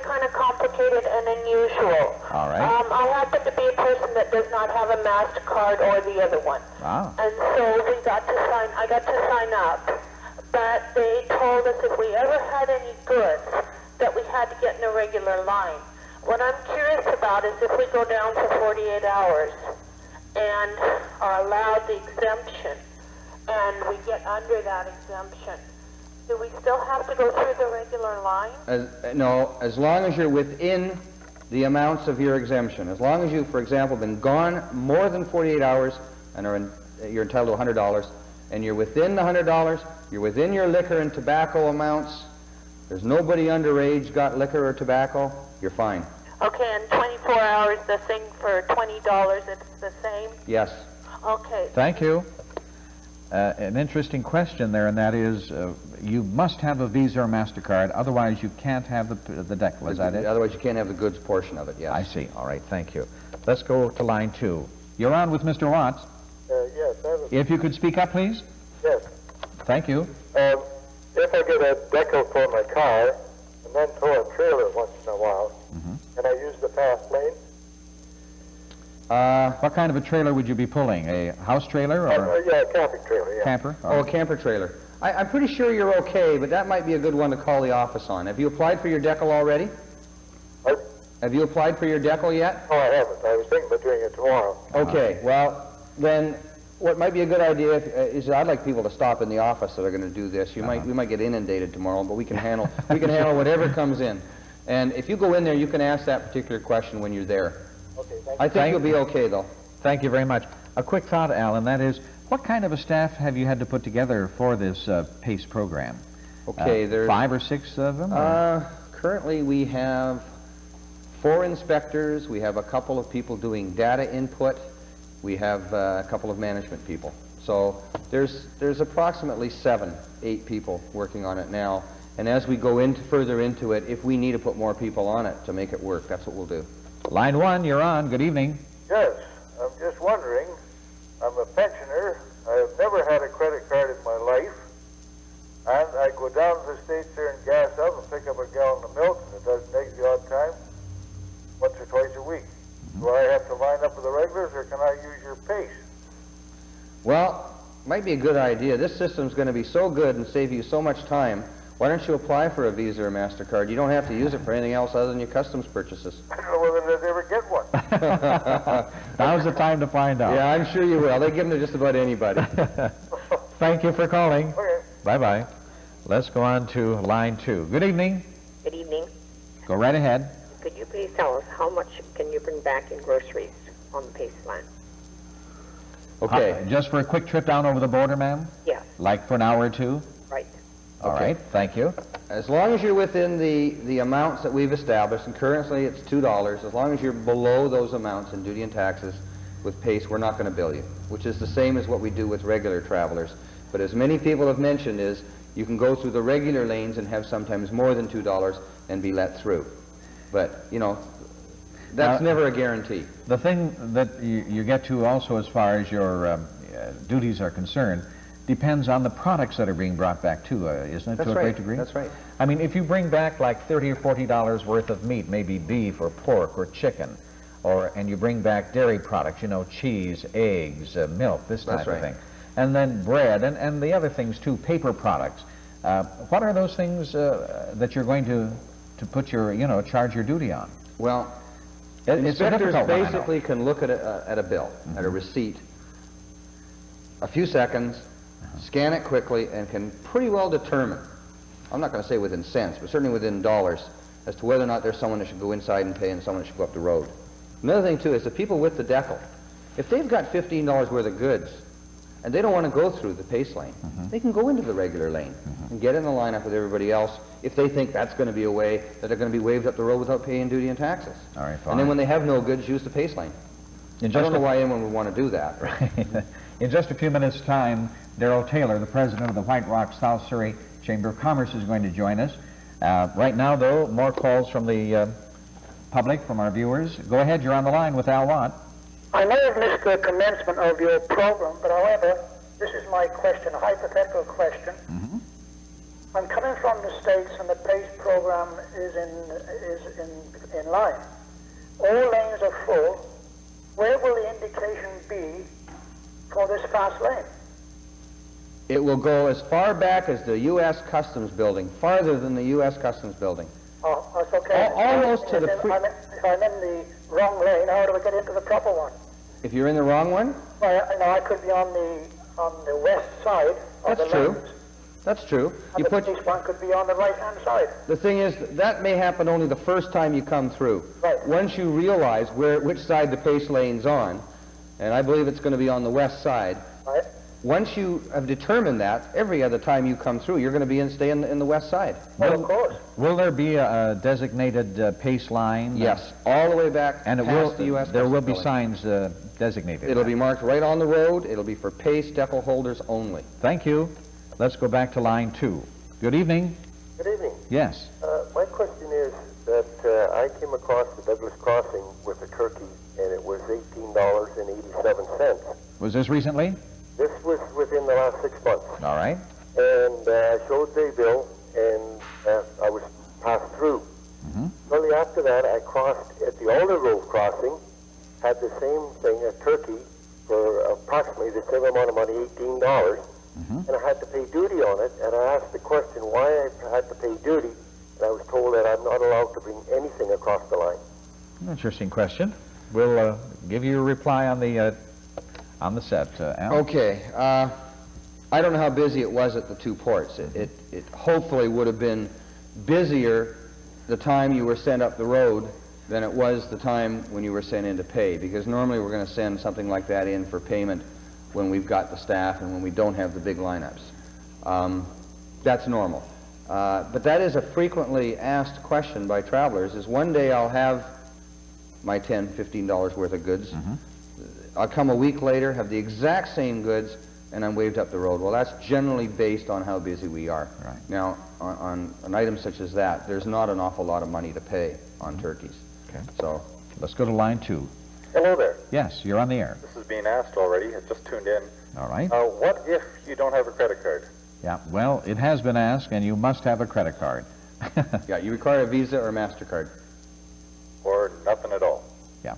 kind of complicated and unusual. All right. I happen to be a person that does not have a MasterCard or the other one. Wow. And so I got to sign up. But they told us if we ever had any goods that we had to get in a regular line. What I'm curious about is if we go down to 48 hours and are allowed the exemption, and we get under that exemption, do we still have to go through the regular line? No, as long as you're within the amounts of your exemption. As long as you, for example, been gone more than 48 hours and you're entitled to $100, and you're within the $100, you're within your liquor and tobacco amounts, there's nobody underage got liquor or tobacco, you're fine. Okay, and 24 hours, the thing for $20, it's the same? Yes. Okay. Thank you. An interesting question there, and that is, you must have a Visa or MasterCard, otherwise you can't have the decal, is that it? Otherwise you can't have the goods portion of it, yes. I see. All right, thank you. Let's go to line 2. You're on with Mr. Watts. Yes. If you could speak up, please. Yes. Thank you. If I get a decal for my car and then tow a trailer once in a while, can I use the fast lane? What kind of a trailer would you be pulling? A house trailer or Yeah, a camping trailer, yeah. camper? Oh, a camper trailer. I'm pretty sure you're okay, but that might be a good one to call the office on. Have you applied for your decal already? What? Have you applied for your decal yet? Oh, I haven't. I was thinking about doing it tomorrow. Okay, well, then what might be a good idea is I'd like people to stop in the office that are going to do this. We might get inundated tomorrow, but we can handle whatever comes in. And if you go in there, you can ask that particular question when you're there. Okay, thank you. I think you'll be okay, though. Thank you very much. A quick thought, Alan, that is, what kind of a staff have you had to put together for this PACE program? Okay, there's 5 or 6 of them? currently we have 4 inspectors. We have a couple of people doing data input. We have a couple of management people. So there's approximately 7, 8 people working on it now. And as we go further into it, if we need to put more people on it to make it work, that's what we'll do. Line 1, you're on. Good evening. Yes, I'm just wondering, I'm a pensioner. I have never had a credit card in my life. And I go down to the States there and gas up and pick up a gallon of milk and a dozen eggs the odd time, once or twice a week. Do I have to line up with the regulars, or can I use your PACE? Well, might be a good idea. This system's going to be so good and save you so much time. Why don't you apply for a Visa or MasterCard? You don't have to use it for anything else other than your customs purchases. I don't know whether they'd ever get one. Now's the time to find out. Yeah, I'm sure you will. They give them to just about anybody. Thank you for calling. Okay. Bye-bye. Let's go on to line 2. Good evening. Good evening. Go right ahead. Could you please tell us how much can you bring back in groceries on the PACE line? Okay. Just for a quick trip down over the border, ma'am? Yes, Like for an hour or 2? right. All right, thank you. As long as you're within the amounts that we've established, and currently it's $2, as long as you're below those amounts in duty and taxes with PACE, we're not going to bill you, which is the same as what we do with regular travelers. But as many people have mentioned is, you can go through the regular lanes and have sometimes more than $2 and be let through. But, you know, that's never a guarantee. The thing that you get to also as far as your duties are concerned depends on the products that are being brought back too, isn't it, That's to a right. great degree? That's right. I mean, if you bring back like $30 or $40 worth of meat, maybe beef or pork or chicken, and you bring back dairy products, you know, cheese, eggs, milk, this type of thing, and then bread and the other things too, paper products. What are those things that you're going to put your, charge your duty on? Well, It's a inspectors difficult one, I know. basically can look at a bill, at a receipt, a few seconds, scan it quickly, and can pretty well determine, I'm not going to say within cents, but certainly within dollars, as to whether or not there's someone that should go inside and pay and someone that should go up the road. Another thing too is the people with the decal, if they've got $15 worth of goods and they don't want to go through the PACE lane, they can go into the regular lane and get in the lineup with everybody else if they think that's going to be a way that they're going to be waved up the road without paying duty and taxes. All right, fine. And then when they have no goods, use the PACE lane. I don't know why anyone would want to do that. Right. In just a few minutes' time, Daryl Taylor, the president of the White Rock South Surrey Chamber of Commerce, is going to join us. Right now, though, more calls from the public, from our viewers. Go ahead, you're on the line with Al Watt. I may have missed the commencement of your program, but however, this is my question, a hypothetical question. I'm coming from the States and the PACE program is in line. All lanes are full. Where will the indication be for this fast lane? It will go as far back as the U.S. Customs building, farther than the U.S. Customs building. Oh, that's okay. Almost to the... If I'm in the wrong lane, how do I get into the proper one? If you're in the wrong one? Well, I could be on the west side of the That's true. lanes. That's true. And the police one could be on the right-hand side. The thing is, that may happen only the first time you come through. Right. Once you realize which side the PACE lane's on, and I believe it's going to be on the west side, Right. once you have determined that, every other time you come through, you're going to be stay in the west side. Well, of course. Will there be a designated PACE line? Yes, all the way back And past the U.S. there will Customs be building. signs designated. It'll be marked right on the road. It'll be for PACE decal holders only. Thank you. Let's go back to line 2. Good evening. Good evening. Yes. My question is that I came across the Douglas Crossing with a turkey, and it was $18.87. Was this recently? This was within the last 6 months. All right. And I showed the bill, and I was passed through. Shortly after that, I crossed at the Alder Grove crossing, had the same thing, a turkey, for approximately the same amount of money, $18. And I had to pay duty on it, and I asked the question why I had to pay duty, and I was told that I'm not allowed to bring anything across the line. Interesting question. We'll give you a reply on the set, Al. Okay. I don't know how busy it was at the two ports. It hopefully would have been busier the time you were sent up the road than it was the time when you were sent in to pay, because normally we're going to send something like that in for payment when we've got the staff and when we don't have the big lineups. That's normal. But that is a frequently asked question by travelers, is one day I'll have my $10, $15 worth of goods. I'll come a week later, have the exact same goods, and I'm waved up the road. Well, that's generally based on how busy we are. Right. Now, on an item such as that, there's not an awful lot of money to pay on turkeys. Okay. So, Let's go to line 2. Hello there. Yes, you're on the air. This is being asked already. I just tuned in. All right. What if you don't have a credit card? Yeah, well, it has been asked, and you must have a credit card. yeah, you require a Visa or MasterCard. Or nothing at all? Yeah.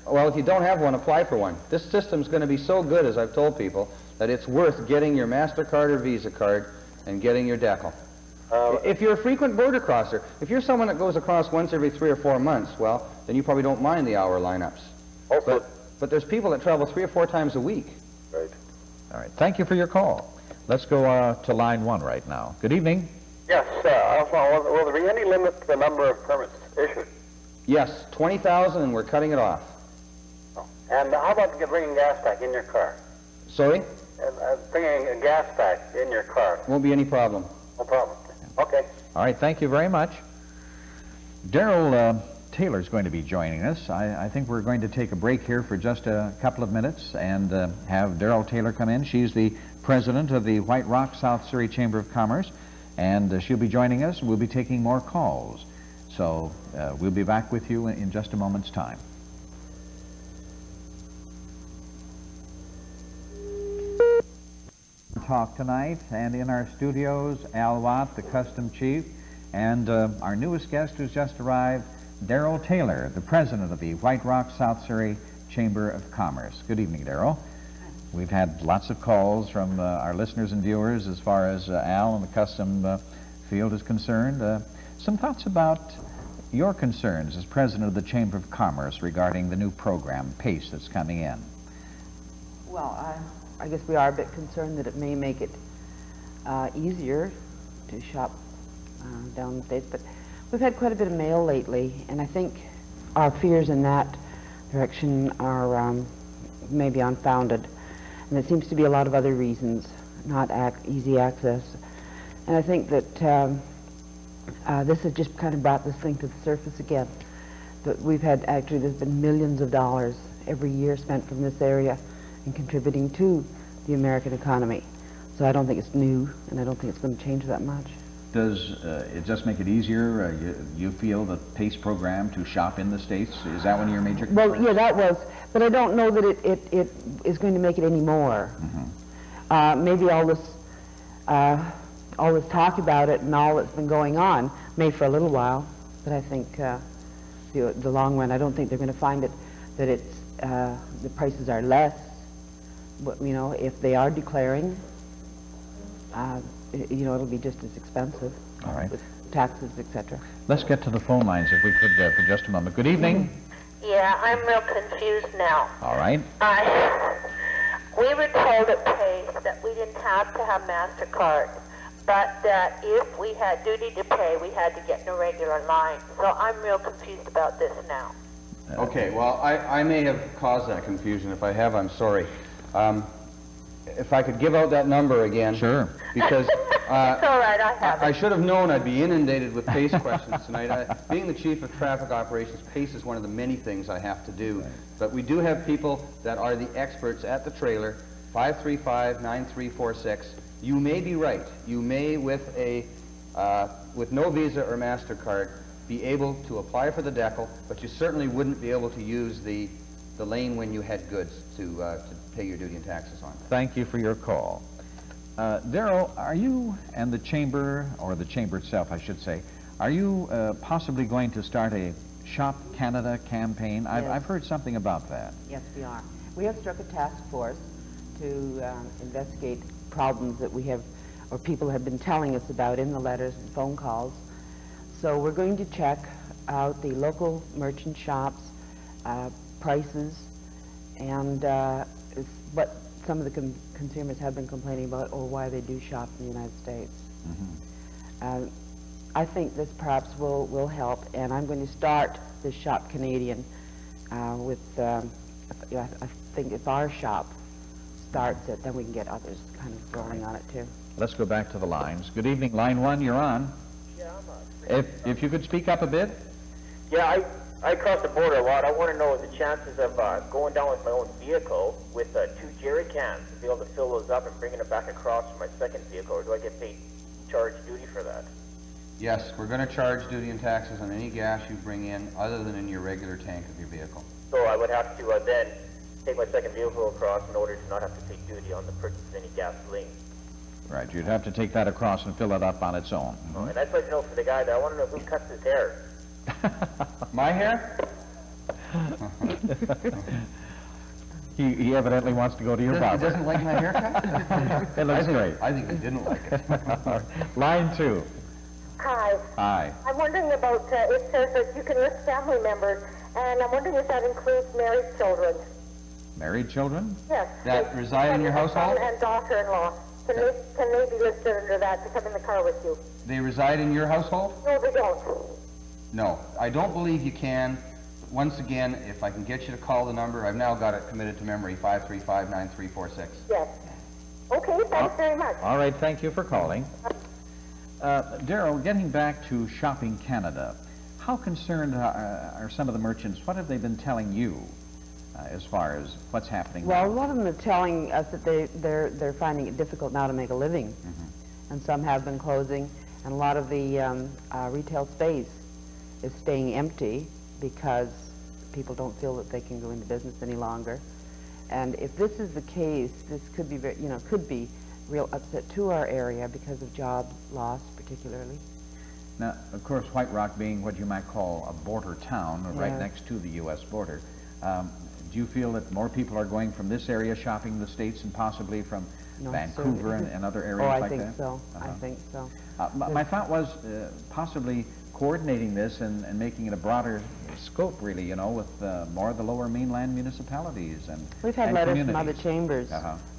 Well, if you don't have one, apply for one. This system's going to be so good, as I've told people, that it's worth getting your MasterCard or Visa card and getting your decal. If you're a frequent border crosser, if you're someone that goes across once every 3 or 4 months, well, then you probably don't mind the hour lineups. Also, But there's people that travel 3 or 4 times a week. right. All right. Thank you for your call. Let's go to line 1 right now. Good evening. Yes, will there be any limit to the number of permits issued? Yes, 20,000, and we're cutting it off. And how about bringing gas back in your car? Sorry? Bringing a gas back in your car? Won't be any problem. No problem. Okay. All right. Thank you very much. Daryl Taylor is going to be joining us. I think we're going to take a break here for just a couple of minutes and have Daryl Taylor come in. She's the president of the White Rock South Surrey Chamber of Commerce, and she'll be joining us. We'll be taking more calls. So we'll be back with you in just a moment's time. Talk tonight, and in our studios, Al Watt, the custom chief, and our newest guest who's just arrived, Daryl Taylor, the president of the White Rock South Surrey Chamber of Commerce. Good evening, Daryl. We've had lots of calls from our listeners and viewers as far as Al and the custom field is concerned. Some thoughts about your concerns as president of the Chamber of Commerce regarding the new program, PACE, that's coming in. Well, I guess we are a bit concerned that it may make it easier to shop down the States, but we've had quite a bit of mail lately, and I think our fears in that direction are maybe unfounded. And there seems to be a lot of other reasons, not easy access. And I think that this has just kind of brought this thing to the surface again. That we've had, actually, there's been millions of dollars every year spent from this area and contributing to the American economy. So I don't think it's new, and I don't think it's going to change that much. Does it just make it easier, you feel, the PACE program to shop in the States? Is that one of your major concerns? Well, yeah, that was, but I don't know that it is going to make it any more. Maybe all this all this talk about it and all that's been going on, may for a little while, but I think the long run, I don't think they're going to find it that it's the prices are less. But, you know, if they are declaring, you know, it'll be just as expensive. All right. With taxes, etc. Let's get to the phone lines if we could for just a moment. Good evening. Yeah, I'm real confused now. All right. We were told at Pace that we didn't have to have MasterCard, but that if we had duty to pay, we had to get in a regular line. So I'm real confused about this now. Okay, well, I may have caused that confusion. If I have, I'm sorry. If I could give out that number again. Sure. Because It's all right, I have it. I should have known I'd be inundated with PACE questions tonight. Being the chief of traffic operations, PACE is one of the many things I have to do. Right. But we do have people that are the experts at the trailer, 535-9346. You may be right. You may, with no Visa or MasterCard, be able to apply for the decal, but you certainly wouldn't be able to use the lane when you had goods to pay your duty and taxes on. Thank you for your call. Daryl, are you and the Chamber, or the Chamber itself, I should say, are you possibly going to start a Shop Canada campaign? Yes. I've heard something about that. Yes, we are. We have struck a task force to investigate problems that we have, or people have been telling us about in the letters and phone calls. So we're going to check out the local merchant shops, prices, and what some of the consumers have been complaining about, or why they do shop in the United States. Mm-hmm. I think this perhaps will help, and I'm going to start this Shop Canadian with, I think if our shop starts it, then we can get others kind of rolling on it too. Let's go back to the lines. Good evening, line 1, you're on. Yeah, I'm on. If you could speak up a bit. Yeah, I cross the border a lot. I want to know the chances of going down with my own vehicle with 2 jerry cans to be able to fill those up and bringing it back across for my second vehicle, or do I get paid charge duty for that? Yes, we're going to charge duty and taxes on any gas you bring in other than in your regular tank of your vehicle. So I would have to then take my second vehicle across in order to not have to pay duty on the purchase of any gasoline. Right, you'd have to take that across and fill it up on its own. Oh, and I'd like to know for the guy that I want to know who cuts his hair. My hair? He evidently wants to go to your barber. He doesn't like my haircut? It looks great. I think he didn't like it. Line 2. Hi. Hi. I'm wondering about, it says that you can list family members, and I'm wondering if that includes married children. Married children? Yes. That reside in your household? Son and daughter-in-law. Can they be listed under that to come in the car with you? They reside in your household? No, they don't. No, I don't believe you can. Once again, if I can get you to call the number, I've now got it committed to memory, 535-9346. Yes. Okay, thanks very much. All right, thank you for calling. Daryl, getting back to Shopping Canada, how concerned are some of the merchants? What have they been telling you as far as what's happening Well, now? a lot of them are telling us that they're finding it difficult now to make a living, and some have been closing, and a lot of the retail space is staying empty because people don't feel that they can go into business any longer. And if this is the case, this could be very, could be real upset to our area because of job loss, particularly. Now, of course, White Rock being what you might call a border town, right next to the U.S. border, do you feel that more people are going from this area shopping the States and possibly from Vancouver and other areas like that? I think so. I think so. My thought was possibly coordinating this and making it a broader scope, really, with more of the lower mainland municipalities and We've had letters from communities. other chambers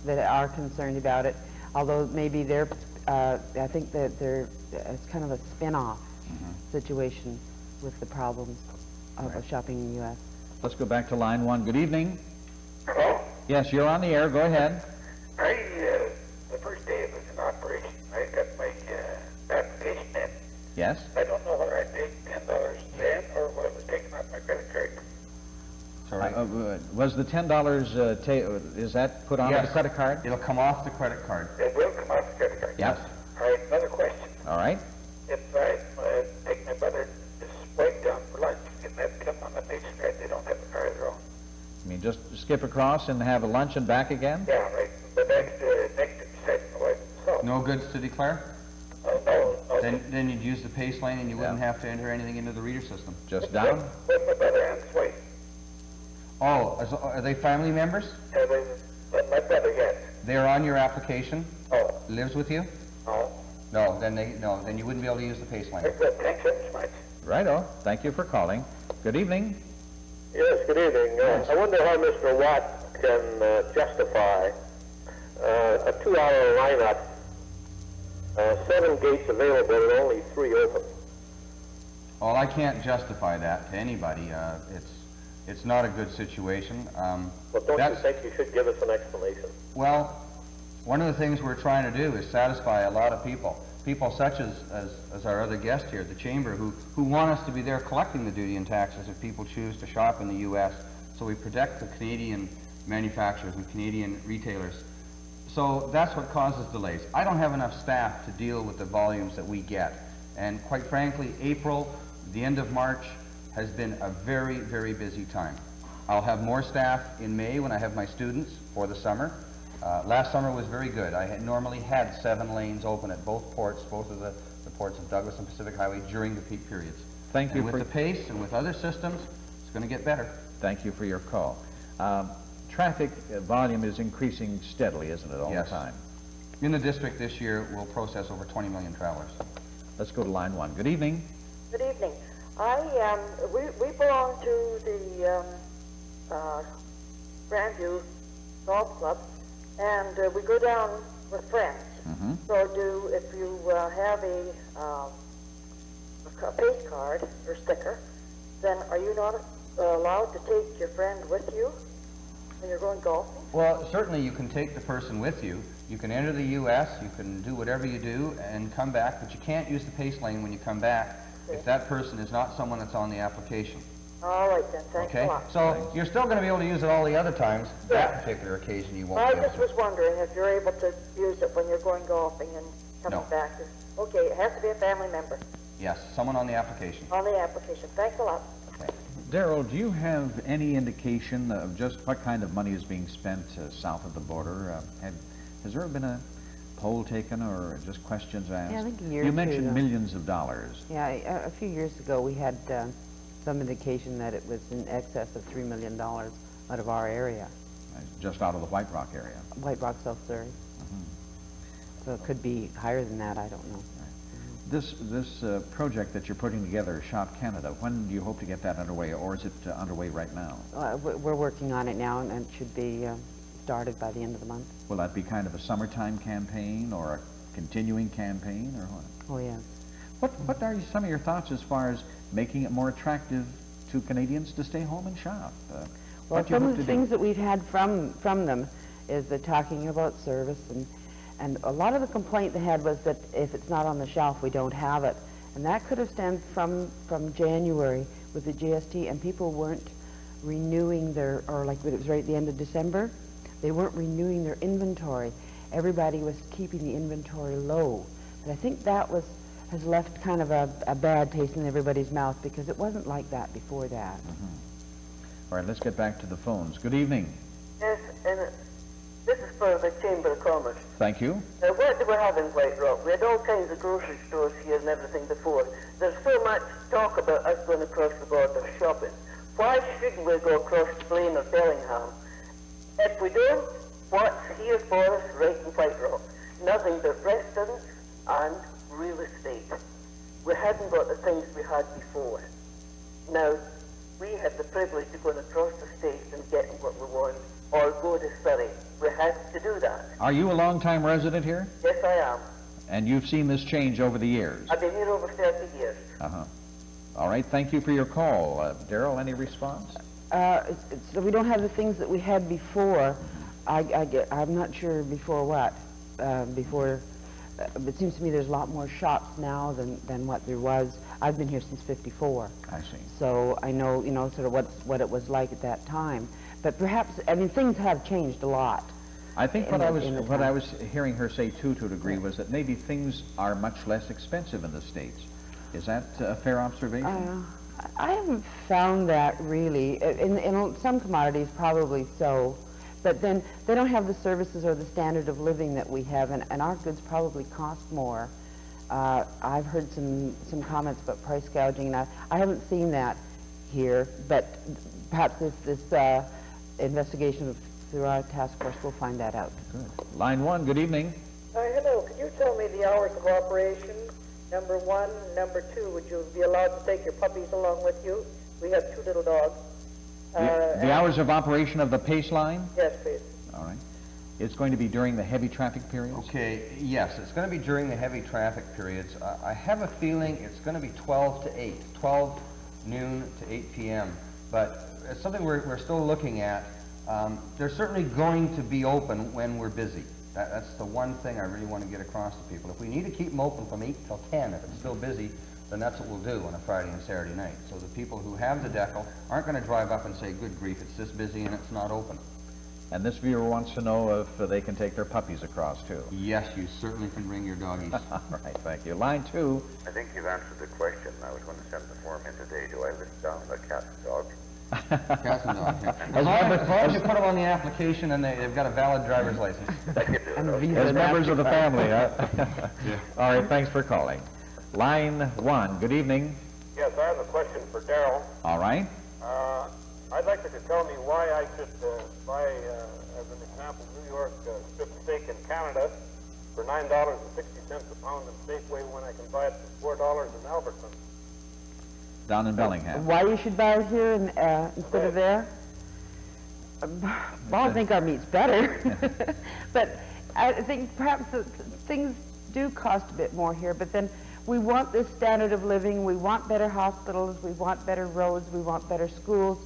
that are concerned about it, although maybe they're, I think that it's kind of a spin-off situation with the problems of shopping in the U.S. Let's go back to line 1. Good evening. Hello? Yes, you're on the air. Go ahead. The first day it was in operation, I got my application in. Yes? I don't know whether I paid $10 then or whether it was taken off my credit card. Sorry. Was the $10, is that put on the credit card? It'll come off the credit card. It will come off the credit card. Yes. All right, another question. All right. If I take my mother to Sprite down for lunch, can that come on the base card? They don't have a car of their own. You mean just skip across and have a lunch and back again? Yeah, right. But next to beside my wife. So. No goods to declare? Then you'd use the pace lane and you wouldn't have to enter anything into the reader system. Just down? What's my brother and his wife? Oh, are they family members? My brother, yes. They're on your application? Oh. Lives with you? No. No, then you wouldn't be able to use the pace lane. Good, thanks so much. Righto. Thank you for calling. Good evening. Yes, good evening. I wonder how Mr. Watt can justify a 2-hour lineup, 7 gates available and only 3 open. Well, I can't justify that to anybody. It's not a good situation. Well, don't you think you should give us an explanation? Well, one of the things we're trying to do is satisfy a lot of people such as our other guest here at the Chamber who want us to be there collecting the duty and taxes if people choose to shop in the U.S. So we protect the Canadian manufacturers and Canadian retailers. So that's what causes delays. I don't have enough staff to deal with the volumes that we get. And quite frankly, April, the end of March, has been a very, very busy time. I'll have more staff in May when I have my students for the summer. Last summer was very good. I had normally had 7 lanes open at both ports, both of the ports of Douglas and Pacific Highway during the peak periods. Thank you. And with the pace and with other systems, it's going to get better. Thank you for your call. Traffic volume is increasing steadily, isn't it, all the time? In the district this year, we'll process over 20 million travelers. Let's go to line 1. Good evening. Good evening. We belong to the Grandview Golf Club, and we go down with friends. So if you have a pace card or sticker, then are you not allowed to take your friend with you when you're going golfing? Well, certainly you can take the person with you. You can enter the U.S., you can do whatever you do and come back, but you can't use the pace lane when you come back if that person is not someone that's on the application. All right then, thanks a lot. So you're still going to be able to use it all the other times. That particular occasion you won't be able to. I just was wondering if you're able to use it when you're going golfing and coming back. Okay, it has to be a family member. Yes, someone on the application. On the application. Thanks a lot. Okay. Daryl, do you have any indication of just what kind of money is being spent south of the border? Has there been a poll taken or just questions asked? Yeah, I think a year or You two mentioned ago. millions of dollars. Yeah, a few years ago we had some indication that it was in excess of $3 million out of our area. Just out of the White Rock area. White Rock, South Surrey. So it could be higher than that, I don't know. This project that you're putting together, Shop Canada, when do you hope to get that underway, or is it underway right now? We're working on it now, and it should be started by the end of the month. Will that be kind of a summertime campaign or a continuing campaign, or what? Oh, yes. What are some of your thoughts as far as making it more attractive to Canadians to stay home and shop? Well, some of the things that we've had from them is the talking about service, and a lot of the complaint they had was that if it's not on the shelf, we don't have it. And that could have stemmed from January with the GST, and people weren't renewing their, or like it was right at the end of December, they weren't renewing their inventory. Everybody was keeping the inventory low. And I think that has left kind of a bad taste in everybody's mouth, because it wasn't like that before that. All right, let's get back to the phones. Good evening. Yes, and this is for the Chamber of Commerce. Thank you. What do we have in White Rock? We had all kinds of grocery stores here and everything before. There's so much talk about us going across the border shopping. Why shouldn't we go across Blaine or Bellingham? If we don't, what's here for us right in White Rock? Nothing but restaurants and real estate. We hadn't got the things we had before. Now, we have the privilege of going across the states and getting what we want, or go to Surrey. We have to do that. Are you a long-time resident here? Yes, I am. And you've seen this change over the years? I've been here over 30 years. All right, thank you for your call. Daryl, any response? So we don't have the things that we had before. I'm not sure before what. It seems to me there's a lot more shops now than what there was. I've been here since '54. I see. So I know, sort of what it was like at that time. But perhaps, I mean, things have changed a lot. I think what I was hearing her say too, to a degree, was that maybe things are much less expensive in the States. Is that a fair observation? I haven't found that really. In some commodities, probably so. But then they don't have the services or the standard of living that we have, and our goods probably cost more. I've heard some comments about price gouging, and I haven't seen that here, but perhaps this investigation through our task force will find that out. Good. Line 1, good evening. Hello, could you tell me the hours of operation? Number 1, number 2, would you be allowed to take your puppies along with you? We have 2 little dogs. The hours of operation of the pace line? Yes, please. All right. It's going to be during the heavy traffic periods? Okay, yes, it's going to be during the heavy traffic periods. I have a feeling it's going to be 12 to 8, 12 noon to 8 p.m., but it's something we're still looking at. They're certainly going to be open when we're busy. That's the one thing I really want to get across to people. If we need to keep them open from 8 till 10, if it's still busy, then that's what we'll do on a Friday and Saturday night. So the people who have the decal aren't going to drive up and say, good grief, it's this busy and it's not open. And this viewer wants to know if they can take their puppies across, too. Yes, you certainly can bring your doggies. All right, thank you. Line 2. I think you've answered the question. I was going to send the form in today. Do I list down the cat and dog? Cats and dogs, yeah. As long as you put them on the application and they've got a valid driver's license. As members of the family, huh? Yeah. All right, thanks for calling. Line 1, good evening. Yes, I have a question for Daryl. All right. I'd like you to tell me why I should buy, as an example, New York strip steak in Canada for $9.60 a pound in Safeway when I can buy it for $4 in Alberton. Down in Bellingham. Why you should buy it here instead of there? Well, I think our meat's better. But I think perhaps things do cost a bit more here, but then we want this standard of living, we want better hospitals, we want better roads, we want better schools.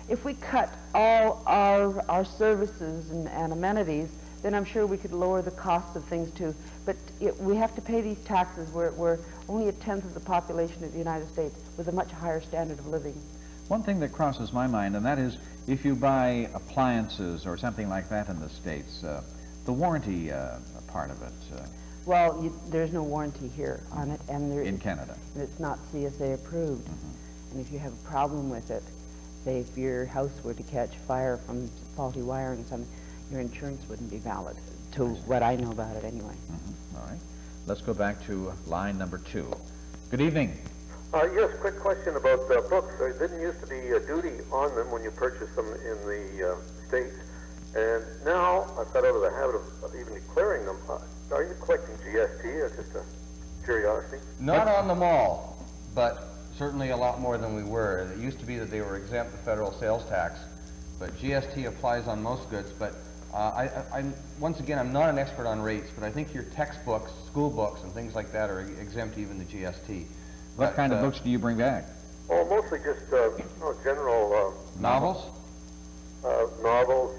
If we cut all our services and amenities, then I'm sure we could lower the cost of things too. But we have to pay these taxes. We're only a tenth of the population of the United States with a much higher standard of living. One thing that crosses my mind, and that is if you buy appliances or something like that in the States, the warranty part of it. Well, there's no warranty here on it, and in Canada. It's not CSA approved. And if you have a problem with it, say if your house were to catch fire from faulty wiring or something, your insurance wouldn't be valid, to what I know about it anyway. All right. Let's go back to line number 2. Good evening. Yes, quick question about books. There didn't used to be a duty on them when you purchased them in the States. And now I've got out of the habit of even declaring them. Are you collecting GST? Just a curiosity. Not on them all, but certainly a lot more than we were. It used to be that they were exempt the federal sales tax, but GST applies on most goods. But once again, I'm not an expert on rates, but I think your textbooks, school books, and things like that are exempt even the GST. What kind of books do you bring back? Oh, mostly just general novels. Novels.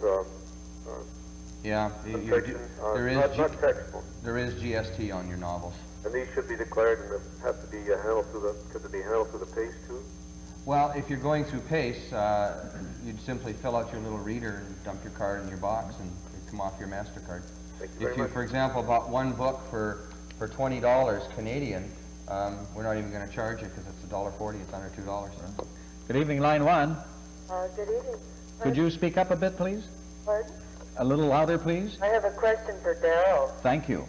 Yeah, there is not textbooks. There is GST on your novels. And these should be declared and have to be handled through the. Could they be handled through the PACE too? Well, if you're going through PACE, you'd simply fill out your little reader and dump your card in your box, and it'd come off your MasterCard. If you, for example, bought one book for $20 Canadian, we're not even going to charge you because it's $1.40. It's under $2. Good evening, line 1. Good evening. Could you speak up a bit, please? Pardon? A little louder, please. I have a question for Daryl. Thank you.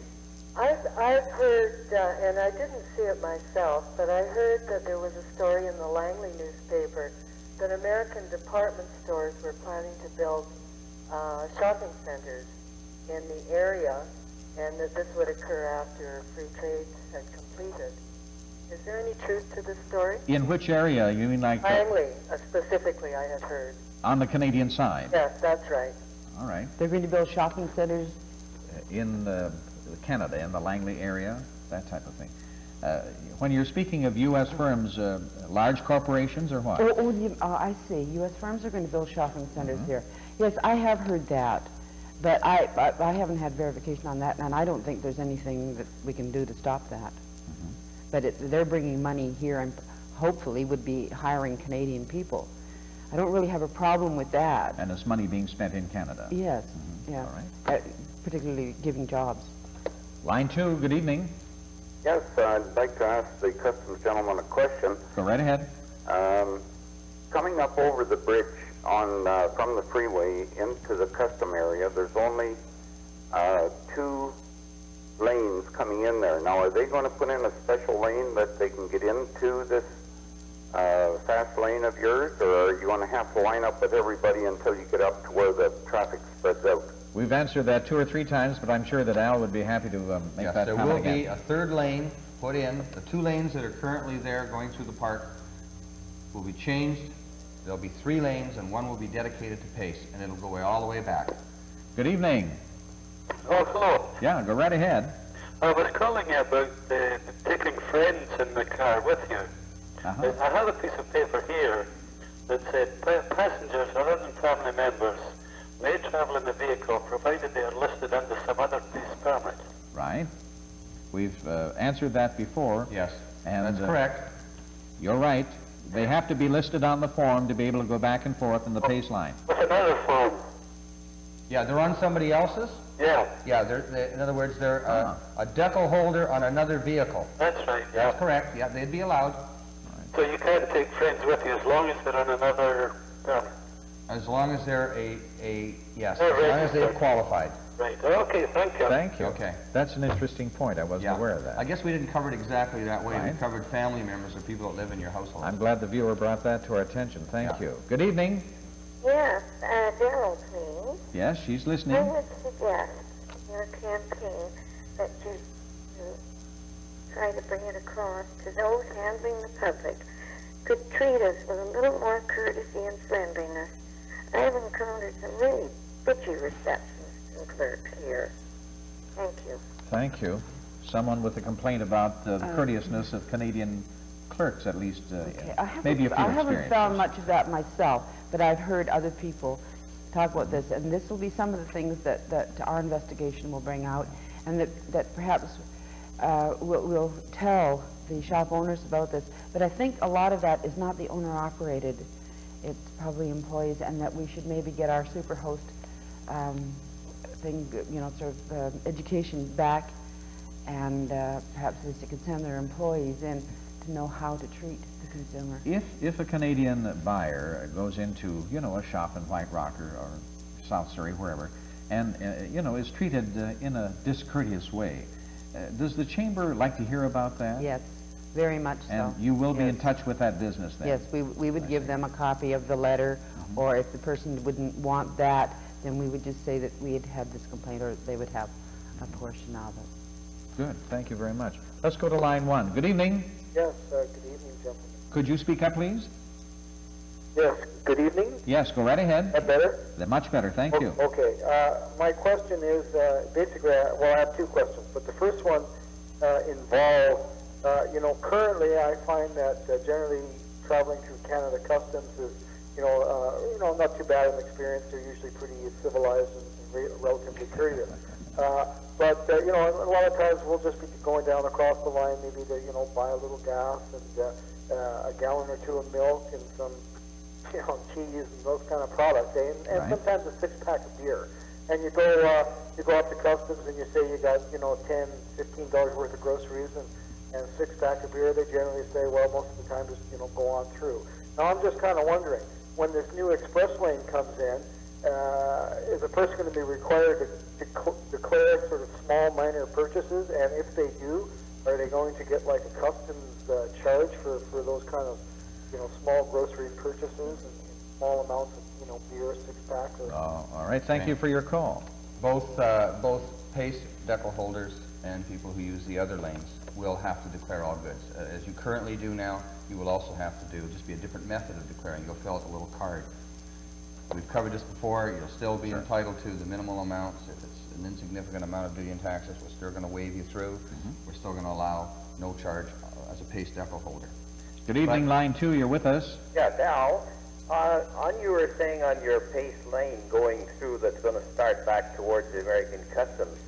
I've heard, and I didn't see it myself, but I heard that there was a story in the Langley newspaper that American department stores were planning to build shopping centers in the area, and that this would occur after free trade had completed. Is there any truth to this story? In which area? You mean like... Langley, specifically, I had heard. On the Canadian side? Yes, that's right. All right. They're going to build shopping centers? In Canada, in the Langley area, that type of thing. When you're speaking of U.S. firms, large corporations or what? I see. U.S. firms are going to build shopping centers here. Yes, I have heard that, but I haven't had verification on that, and I don't think there's anything that we can do to stop that. But they're bringing money here and hopefully would be hiring Canadian people. I don't really have a problem with that. And it's money being spent in Canada? Yes, yeah. All right. Particularly giving jobs. Line 2, good evening. Yes, I'd like to ask the customs gentleman a question. Go right ahead. Coming up over the bridge from the freeway into the custom area, there's only 2 lanes coming in there. Now, are they going to put in a special lane that they can get into this fast lane of yours, or are you going to have to line up with everybody until you get up to where the traffic spreads out? We've answered that 2 or 3 times, but I'm sure that Al would be happy to make that there comment will again. be a third lane put in. The 2 lanes that are currently there going through the park will be changed. There'll be 3 lanes, and 1 will be dedicated to pace, and it'll go all the way back. Good evening. Oh, hello. Yeah, go right ahead. I was calling you about taking friends in the car with you. I have a piece of paper here that said passengers or other family members may travel in the vehicle provided they are listed under some other pace permit. Right. We've answered that before. Yes, and that's correct. You're right. They have to be listed on the form to be able to go back and forth in the pace line. What's another form? Yeah, they're on somebody else's? Yeah. Yeah, in other words, they're a decal holder on another vehicle. That's right, yeah. That's correct. Yeah, they'd be allowed. So you can't take friends with you as long as they're on another permit? As long as they're yes, They're as long as they're registered. qualified. Right, okay, thank you. Thank you. Okay. That's an interesting point. I wasn't aware of that. I guess we didn't cover it exactly that way. Right. We covered family members or people that live in your household. I'm glad the viewer brought that to our attention. Thank you. Good evening. Yes, Daryl, please. Yes, she's listening. I would suggest your campaign that you try to bring it across to those handling the public could treat us with a little more courtesy and friendliness. I've encountered some really bitchy receptionists and clerks here. Thank you. Thank you. Someone with a complaint about the courteousness of Canadian clerks, at least maybe a few I haven't experiences. found much of that myself, but I've heard other people talk about this, and this will be some of the things that our investigation will bring out, and that perhaps we'll tell the shop owners about this. But I think a lot of that is not the owner-operated. It's probably employees, and that we should maybe get our superhost thing, sort of education back, and perhaps they could send their employees in to know how to treat the consumer. If a Canadian buyer goes into, a shop in White Rock or South Surrey, wherever, and, is treated in a discourteous way, does the Chamber like to hear about that? Yes, very much so. And you will be in touch with that business then? Yes, we would give them a copy of the letter, or if the person wouldn't want that, then we would just say that we had had this complaint, or they would have a portion of it. Good, thank you very much. Let's go to line 1. Good evening. Yes, good evening, gentlemen. Could you speak up, please? Yes, good evening. Yes, go right ahead. That better? Much better, thank you. Okay, my question is basically, I have 2 questions, but the first one involves, currently I find that generally traveling through Canada Customs is, not too bad an experience. They're usually pretty civilized and relatively courteous. But a lot of times we'll just be going down across the line, maybe to, buy a little gas and a gallon or 2 of milk and some, cheese and those kind of products, and Right. sometimes a 6-pack of beer. And you go up to customs and you say you got, $10, $15 worth of groceries and a 6-pack of beer. They generally say, well, most of the time just, go on through. Now I'm just kind of wondering, when this new express lane comes in, is a person going to be required to declare sort of small, minor purchases? And if they do, are they going to get like a customs charge for those kind of, small grocery purchases and small amounts of, beer, 6-pack? All right, thank you for your call. Both pace decal holders and people who use the other lanes will have to declare all goods. As you currently do now, you will also have to do, just be a different method of declaring. You'll fill out a little card. We've covered this before. You'll still be entitled to the minimal amounts. If it's an insignificant amount of duty and taxes, we're still going to waive you through. We're still going to allow no charge as a pace decal holder. Good evening, line 2, you're with us. Yeah, Dal, you were saying on your pace lane going through that's going to start back towards the American Customs.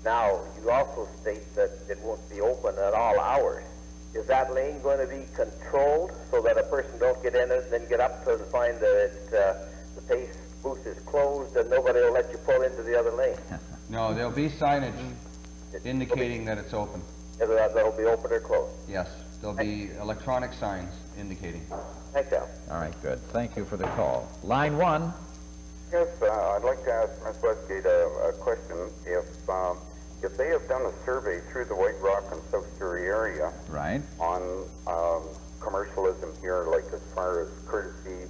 Now, you also state that it won't be open at all hours. Is that lane going to be controlled so that a person don't get in it and then get up to find that the pace booth is closed and nobody will let you pull into the other lane? No, there'll be signage indicating that it's open. That'll be open or closed? Yes, there'll be electronic signs indicating. Thank you. All right, good. Thank you for the call. Line 1. Yes, I'd like to ask Ms. Westgate a question. If if they have done a survey through the White Rock and South Surrey area Right. on commercialism here, like as far as courtesy,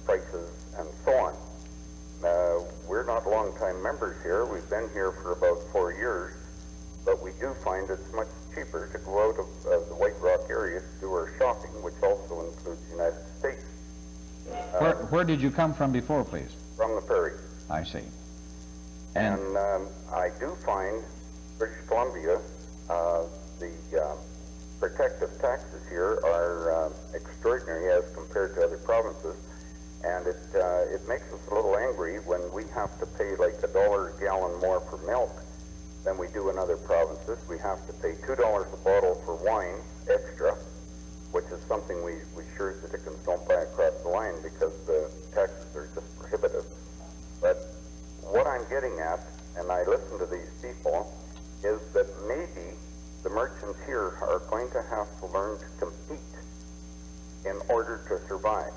prices, and so on. We're not long-time members here. We've been here for about 4 years, but we do find it's much cheaper to go out of the White Rock area to do our shopping, which also includes the United States. Where did you come from before, please? From the prairie. I see. And I do find British Columbia, the protective taxes here are extraordinary as compared to other provinces, and it makes us a little angry when we have to pay like $1 a gallon more for milk than we do in other provinces. We have to pay $2 a bottle for wine extra, which is something we sure as dickens don't buy across the line because the taxes are just prohibitive. But what I'm getting at, and I listen to these people, is that maybe the merchants here are going to have to learn to compete in order to survive.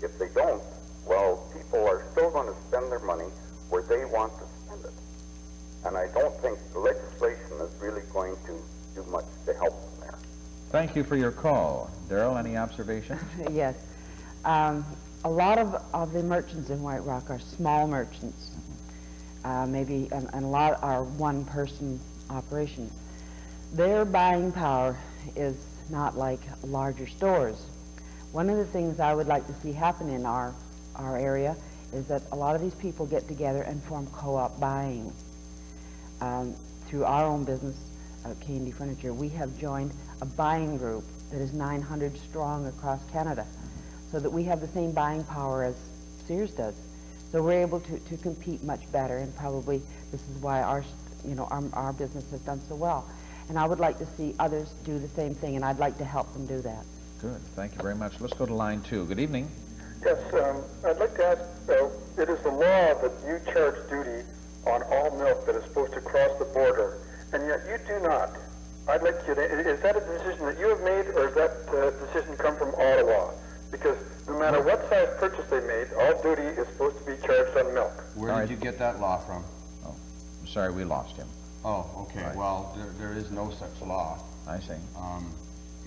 If they don't, well, people are still going to spend their money where they want to spend it. And I don't think the legislation is really going to do much to help them there. Thank you for your call. Daryl, any observations? Yes. A lot of the merchants in White Rock are small merchants, maybe, and a lot are one-person operations. Their buying power is not like larger stores. One of the things I would like to see happen in our area is that a lot of these people get together and form co-op buying. Through our own business, K&D Furniture, we have joined a buying group that is 900 strong across Canada, so that we have the same buying power as Sears does. So we're able to compete much better, and probably this is why our business has done so well. And I would like to see others do the same thing, and I'd like to help them do that. Good. Thank you very much. Let's go to line 2. Good evening. Yes, I'd like to ask, it is the law that you charge duty on all milk that is supposed to cross the border, and yet you do not. I'd like you to, is that a decision that you have made, or does that decision come from Ottawa? Because no matter what size purchase they made, all duty is supposed to be charged on milk. Where did you get that law from? Oh, I'm sorry, we lost him. Oh, okay. Right. Well, there is no such law. I see.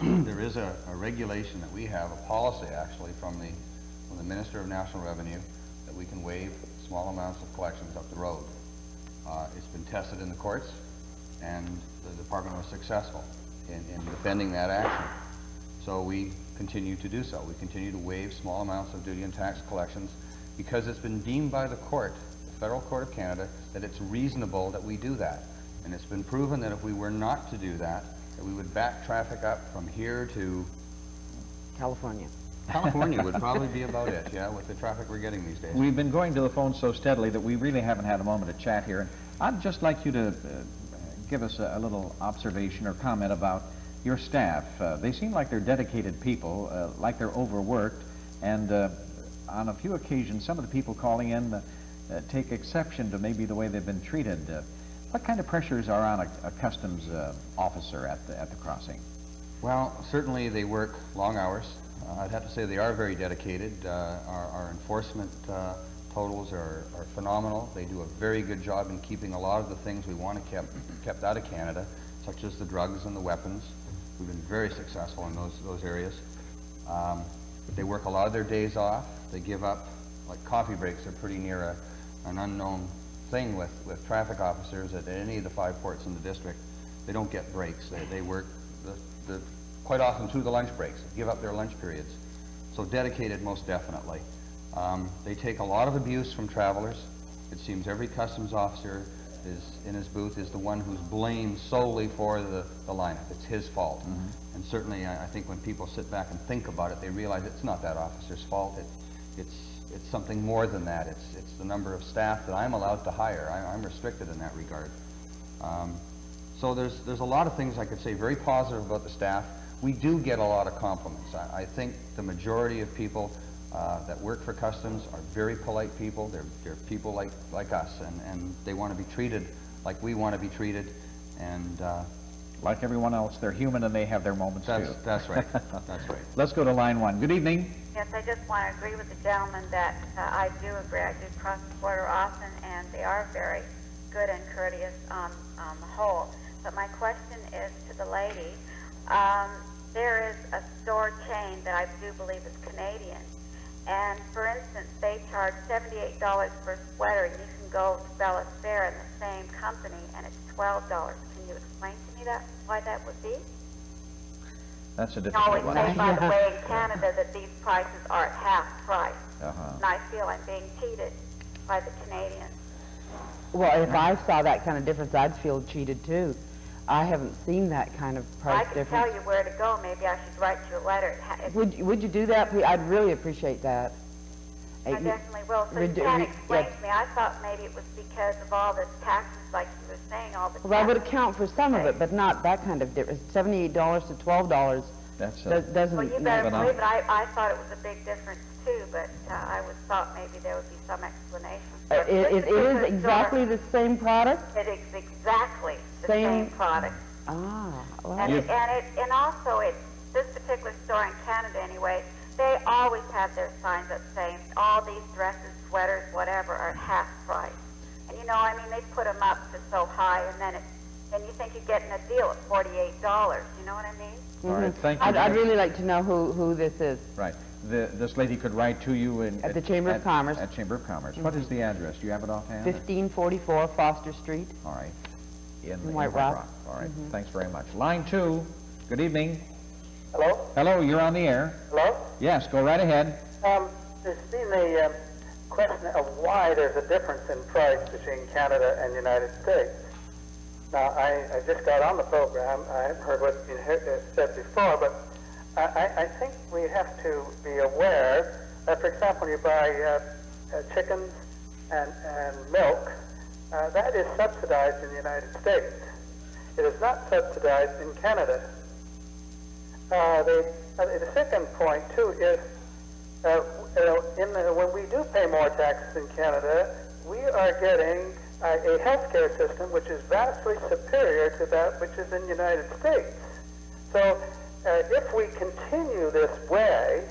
There is a regulation that we have, a policy actually, from the Minister of National Revenue, that we can waive small amounts of collections up the road. It's been tested in the courts, and the department was successful in defending that action. So we continue to do so. We continue to waive small amounts of duty and tax collections because it's been deemed by the court, the Federal Court of Canada, that it's reasonable that we do that. And it's been proven that if we were not to do that, that we would back traffic up from here to California. California would probably be about it, yeah, with the traffic we're getting these days. We've been going to the phone so steadily that we really haven't had a moment to chat here. And I'd just like you to give us a little observation or comment about your staff. They seem like they're dedicated people, like they're overworked, and on a few occasions, some of the people calling in take exception to maybe the way they've been treated. What kind of pressures are on a customs officer at the crossing? Well, certainly they work long hours. I'd have to say they are very dedicated. Our enforcement totals are phenomenal. They do a very good job in keeping a lot of the things we want to kept out of Canada, such as the drugs and the weapons. We've been very successful in those areas. They work a lot of their days off. They give up, like coffee breaks are pretty near an unknown thing with traffic officers at any of the 5 ports in the district. They don't get breaks. They work quite often through the lunch breaks, give up their lunch periods. So dedicated, most definitely. They take a lot of abuse from travelers. It seems every customs officer in his booth is the one who's blamed solely for the lineup. It's his fault. Mm-hmm. And certainly I think when people sit back and think about it, they realize it's not that officer's fault. It's something more than that. It's the number of staff that I'm allowed to hire. I'm restricted in that regard. So there's a lot of things I could say very positive about the staff. We do get a lot of compliments. I think the majority of people that work for customs are very polite people. They're people like us, and they want to be treated like we want to be treated. And like everyone else, they're human and they have their moments too. That's right. That's right. Let's go to line 1. Good evening. Yes, I just want to agree with the gentleman that I do agree. I do cross the border often, and they are very good and courteous on the whole. But my question is to the lady. There is a store chain that I do believe is Canadian. And for instance, they charge $78 for a sweater, and you can go to Bella's Fair in the same company, and it's $12. Can you explain to me why that would be? That's a I difficult always one. say, by the way, in Canada, that these prices are at half price. Uh-huh. And I feel I'm being cheated by the Canadians. Well, if I saw that kind of difference, I'd feel cheated too. I haven't seen that kind of price I can difference. tell you where to go. Maybe I should write you a letter. Would you do that, please? I'd really appreciate that. I definitely will. So you can explain to me. I thought maybe it was because of all the taxes, like you were saying, all the Well, that would taxes. account for some of it, but not that kind of difference. $78 to $12 doesn't. Well, you better believe it. I thought it was a big difference too, but I was thought maybe there would be some explanation. It is exactly the same product? It is exactly the same product. Ah, well. And also this particular store in Canada anyway, they always have their signs up saying all these dresses, sweaters, whatever are at half price. And I mean, they put them up to so high, and then you think you're getting a deal at $48. You know what I mean? All right, thank you. I'd really like to know who this is. Right. This lady could write to you at the Chamber of Commerce. At Chamber of Commerce. What is the address? Do you have it offhand? 1544 Foster Street. All right. In White Rock. All right. Thanks very much. Line 2. Good evening. Hello? Hello, you're on the air. Hello? Yes, go right ahead. There's been a question of why there's a difference in price between Canada and the United States. Now, I just got on the program. I haven't heard what's been said before, but I think we have to be aware that, for example, you buy chickens and milk, that is subsidized in the United States. It is not subsidized in Canada. The second point, too, is when we do pay more taxes in Canada, we are getting a healthcare system which is vastly superior to that which is in the United States. So if we continue this way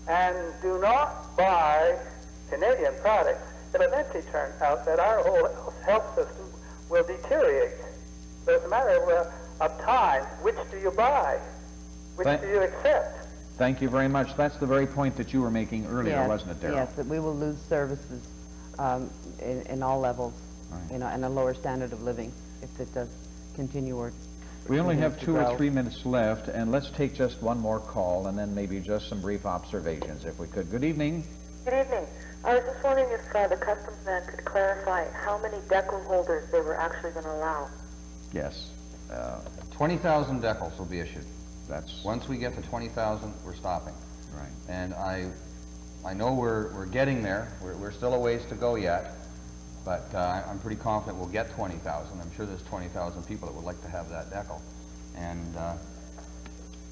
and do not buy Canadian products, it'll eventually turn out that our whole health system will deteriorate. So it's a matter of time. Which do you buy? Which do you accept? Thank you very much. That's the very point that you were making earlier, Yes, wasn't it, Daryl? Yes, that we will lose services in all levels, and a lower standard of living if it does continue or we only have 2 or grow. 3 minutes left, and let's take just one more call and then maybe just some brief observations if we could. Good evening. Good evening. I was just wondering if the customs man could clarify how many decal holders they were actually going to allow. Yes. 20,000 decals will be issued. That's once we get to 20,000, we're stopping. Right. And I know we're getting there. We're still a ways to go yet, but I'm pretty confident we'll get 20,000. I'm sure there's 20,000 people that would like to have that decal, and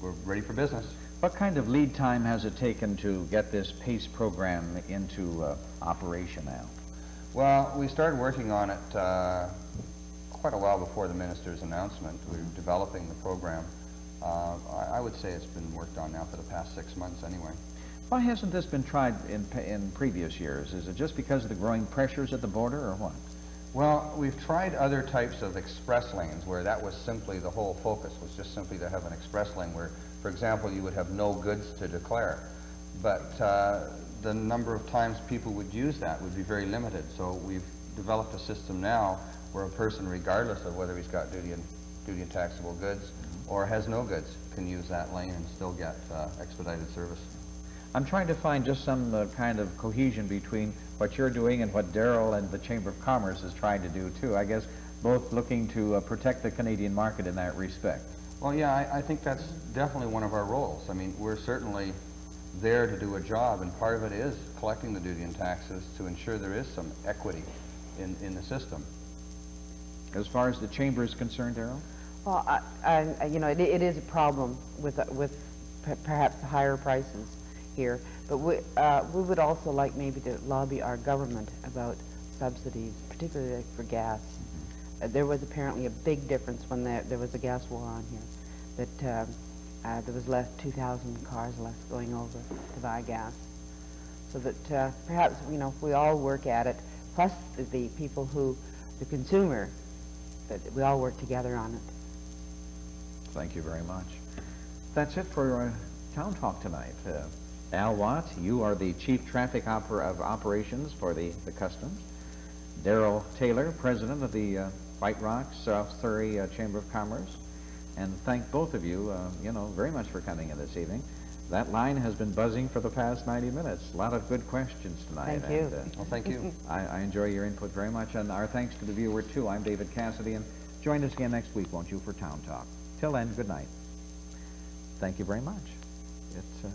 we're ready for business. What kind of lead time has it taken to get this PACE program into operation now? Well, we started working on it quite a while before the minister's announcement. We were developing the program. I would say it's been worked on now for the past 6 months anyway. Why hasn't this been tried in previous years? Is it just because of the growing pressures at the border, or what? Well, we've tried other types of express lanes where that was simply the whole focus, was just simply to have an express lane where, for example, you would have no goods to declare. But the number of times people would use that would be very limited. So we've developed a system now where a person, regardless of whether he's got duty and taxable goods or has no goods, can use that lane and still get expedited service. I'm trying to find just some kind of cohesion between what you're doing and what Daryl and the Chamber of Commerce is trying to do too. I guess both looking to protect the Canadian market in that respect. Well, yeah, I think that's definitely one of our roles. I mean, we're certainly there to do a job, and part of it is collecting the duty and taxes to ensure there is some equity in the system. As far as the Chamber is concerned, Daryl? Well, it is a problem with perhaps higher prices here, but we would also like maybe to lobby our government about subsidies, particularly for gas. There was apparently a big difference when there was a gas war on here, that there was 2,000 cars less going over to buy gas. So that perhaps, if we all work at it, plus the people who the consumer, that we all work together on it. Thank you very much. That's it for Town Talk tonight. Al Watt, you are the Chief Traffic Operations for the Customs. Daryl Taylor, President of the White Rock, South Surrey Chamber of Commerce. And thank both of you, very much for coming in this evening. That line has been buzzing for the past 90 minutes. A lot of good questions tonight. Thank you. And, well, thank you. I enjoy your input very much, and our thanks to the viewer, too. I'm David Cassady, and join us again next week, won't you, for Town Talk. Till then, good night. Thank you very much. It's